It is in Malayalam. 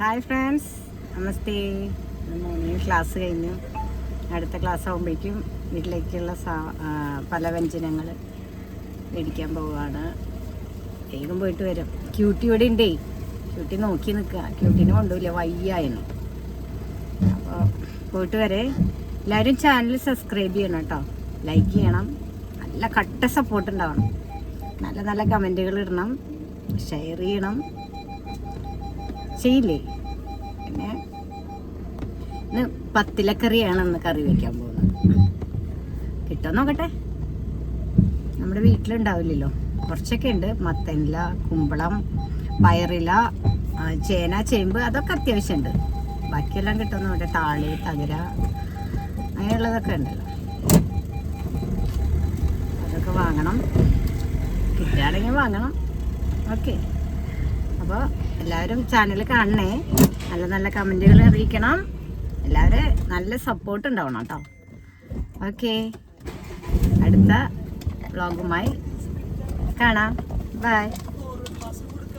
ഹായ് ഫ്രണ്ട്സ്, നമസ്തേ. മോർണിംഗ് ക്ലാസ് കഴിഞ്ഞു. അടുത്ത ക്ലാസ് ആകുമ്പോഴേക്കും വീട്ടിലേക്കുള്ള പല വ്യഞ്ജനങ്ങൾ മേടിക്കാൻ പോവുകയാണ്. വേഗം പോയിട്ട് വരും. ക്യൂട്ടി ഇവിടെ ഉണ്ടേ. ക്യൂട്ടി നോക്കി നിൽക്കുക. ക്യൂട്ടീനെ കൊണ്ടുപോയില്ല, വയ്യായിരുന്നു. അപ്പോൾ പോയിട്ട് വരെ. എല്ലാവരും ചാനൽ സബ്സ്ക്രൈബ് ചെയ്യണം കേട്ടോ, ലൈക്ക് ചെയ്യണം, നല്ല കട്ട സപ്പോർട്ട് ഉണ്ടാവണം, നല്ല നല്ല കമൻറ്റുകൾ ഇടണം, ഷെയർ ചെയ്യണം. ചെയ്യില്ലേ? പിന്നെ ഇന്ന് പത്തിലക്കറിയാണ് ഇന്ന് കറി വയ്ക്കാൻ പോകുന്നത്. കിട്ടുമോ നോക്കട്ടെ. നമ്മുടെ വീട്ടിലുണ്ടാവില്ലല്ലോ, കുറച്ചൊക്കെ ഉണ്ട്. മത്തനില, കുമ്പളം, പയറില, ചേന, ചേമ്പ്, അതൊക്കെ അത്യാവശ്യമുണ്ട്. ബാക്കിയെല്ലാം കിട്ടുമെന്ന് നോക്കട്ടെ. താളി, തകര, അങ്ങനെയുള്ളതൊക്കെ ഉണ്ടല്ലോ, അതൊക്കെ വാങ്ങണം. കിട്ടുകയാണെങ്കിൽ വാങ്ങണം. ഓക്കെ, അപ്പോൾ എല്ലാവരും ചാനൽ കാണണേ, നല്ല നല്ല കമൻറ്റുകൾ അറിയിക്കണം. എല്ലാവരും നല്ല സപ്പോർട്ട് ഉണ്ടാവണം കേട്ടോ. ഓക്കെ, അടുത്ത വ്ളോഗുമായി കാണാം. ബൈ.